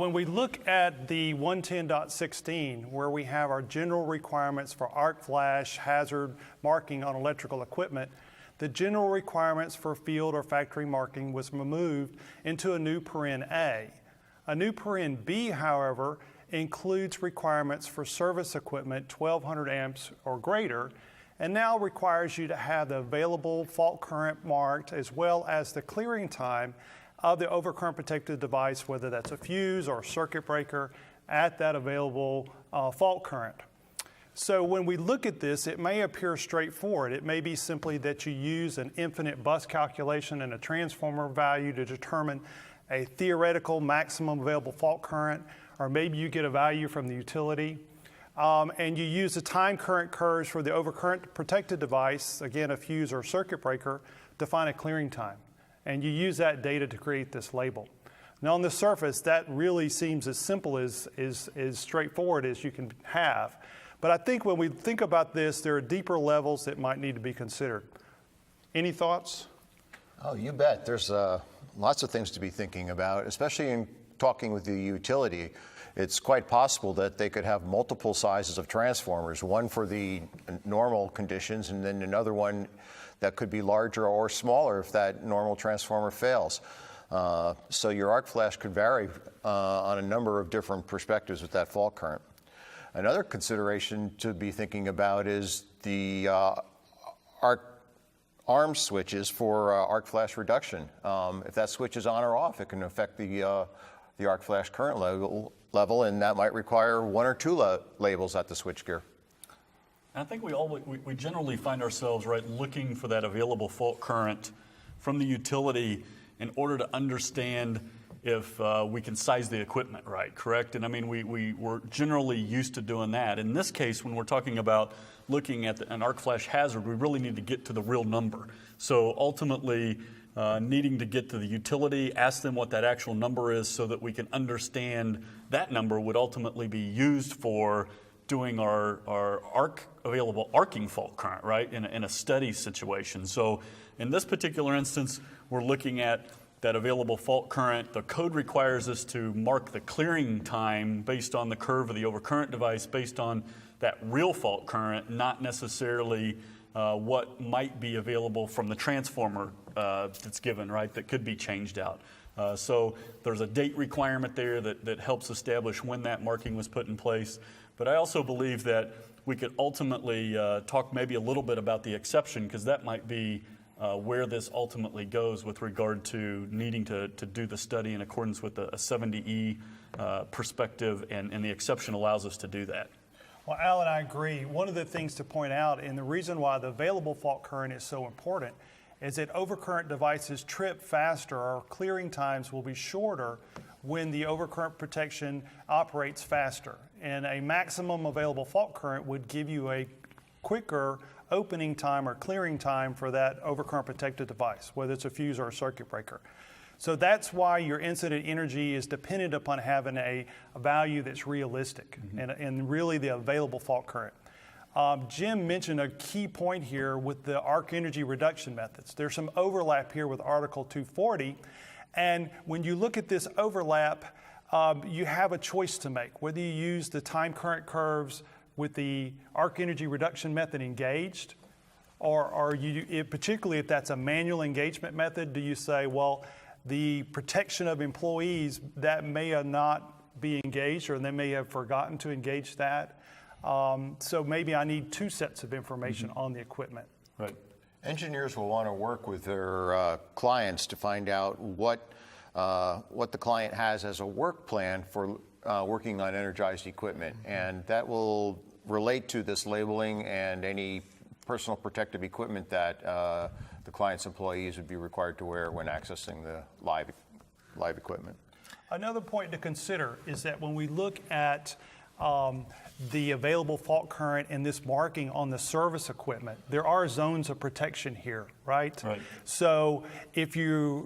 When we look at the 110.16, where we have our general requirements for arc flash hazard marking on electrical equipment, the general requirements for field or factory marking was removed into a new paren A. A new paren B, however, includes requirements for service equipment 1200 amps or greater, and now requires you to have the available fault current marked as well as the clearing time of the overcurrent protected device, whether that's a fuse or a circuit breaker, at that available fault current. So when we look at this, it may appear straightforward. It may be simply that you use an infinite bus calculation and a transformer value to determine a theoretical maximum available fault current, or maybe you get a value from the utility. And you use the time current curves for the overcurrent protected device, again a fuse or circuit breaker, to find a clearing time. And you use that data to create this label. Now on the surface, that really seems as simple as straightforward as you can have. But I think when we think about this, there are deeper levels that might need to be considered. Any thoughts? Oh, you bet. There's lots of things to be thinking about, especially in talking with the utility. It's quite possible that they could have multiple sizes of transformers, one for the normal conditions and then another one that could be larger or smaller if that normal transformer fails. So your arc flash could vary on a number of different perspectives with that fault current. Another consideration to be thinking about is the arm switches for arc flash reduction. If that switch is on or off, it can affect the arc flash current level, and that might require one or two labels at the switchgear. I think we generally find ourselves looking for that available fault current from the utility in order to understand if we can size the equipment right, correct? And I mean, we're generally used to doing that. In this case, when we're talking about looking at an arc flash hazard, we really need to get to the real number. So ultimately, needing to get to the utility, ask them what that actual number is so that we can understand that number would ultimately be used for doing our available arcing fault current, right, in a steady situation. So in this particular instance, we're looking at that available fault current. The code requires us to mark the clearing time based on the curve of the overcurrent device, based on that real fault current, not necessarily what might be available from the transformer that's given, right, that could be changed out. So there's a date requirement there that helps establish when that marking was put in place. But I also believe that we could ultimately talk maybe a little bit about the exception, because that might be where this ultimately goes with regard to needing to do the study in accordance with a 70E perspective, and the exception allows us to do that. Well, Alan, I agree. One of the things to point out, and the reason why the available fault current is so important, is that overcurrent devices trip faster, or clearing times will be shorter when the overcurrent protection operates faster. And a maximum available fault current would give you a quicker opening time or clearing time for that overcurrent protected device, whether it's a fuse or a circuit breaker. So that's why your incident energy is dependent upon having a value that's realistic, and really the available fault current. Jim mentioned a key point here with the arc energy reduction methods. There's some overlap here with Article 240, and when you look at this overlap, you have a choice to make, whether you use the time current curves with the arc energy reduction method engaged, or particularly if that's a manual engagement method, do you say, well, the protection of employees, that may not be engaged, or they may have forgotten to engage that. So maybe I need two sets of information on the equipment. Right. Engineers will want to work with their clients to find out what the client has as a work plan for working on energized equipment, and that will relate to this labeling and any personal protective equipment that the client's employees would be required to wear when accessing the live equipment. Another point to consider is that when we look at the available fault current and this marking on the service equipment, there are zones of protection here, right? Right. So if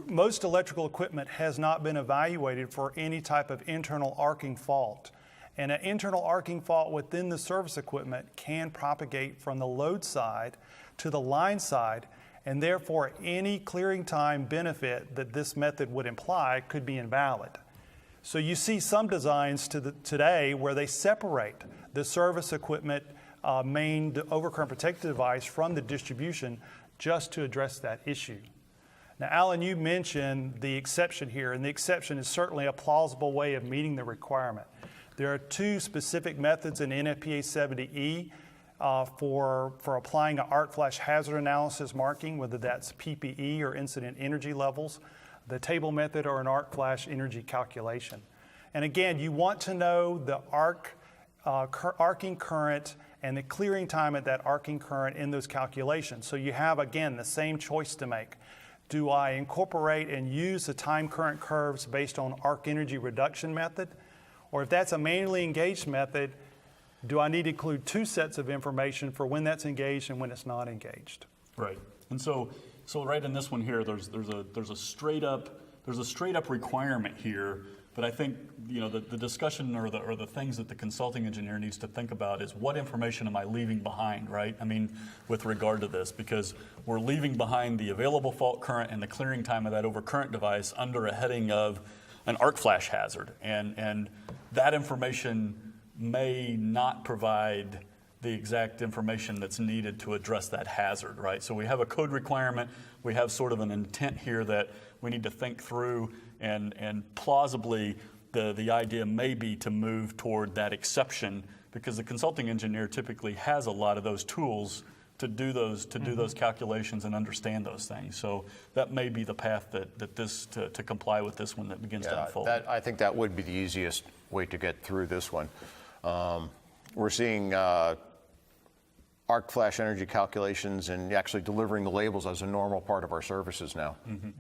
most electrical equipment has not been evaluated for any type of internal arcing fault, And an internal arcing fault within the service equipment can propagate from the load side to the line side, and therefore any clearing time benefit that this method would imply could be invalid. So you see some designs today where they separate the service equipment main overcurrent protected device from the distribution just to address that issue. Now, Alan, you mentioned the exception here, and the exception is certainly a plausible way of meeting the requirement. There are two specific methods in NFPA 70E for applying an arc flash hazard analysis marking, whether that's PPE or incident energy levels, the table method, or an arc flash energy calculation. And again, you want to know the arcing current and the clearing time at that arcing current in those calculations. So you have, again, the same choice to make. Do I incorporate and use the time current curves based on arc energy reduction method? Or if that's a manually engaged method, do I need to include two sets of information for when that's engaged and when it's not engaged? Right. And so right in this one here, there's a straight up requirement here. But I think the discussion or the things that the consulting engineer needs to think about is what information am I leaving behind, right? I mean, with regard to this, because we're leaving behind the available fault current and the clearing time of that overcurrent device under a heading of an arc flash hazard, and that information may not provide the exact information that's needed to address that hazard, right? So we have a code requirement, we have sort of an intent here that we need to think through, and plausibly the idea may be to move toward that exception, because the consulting engineer typically has a lot of those tools to do those calculations and understand those things. So that may be the path that this to comply with this one that begins to unfold. I think that would be the easiest way to get through this one. We're seeing arc flash energy calculations and actually delivering the labels as a normal part of our services now. Okay.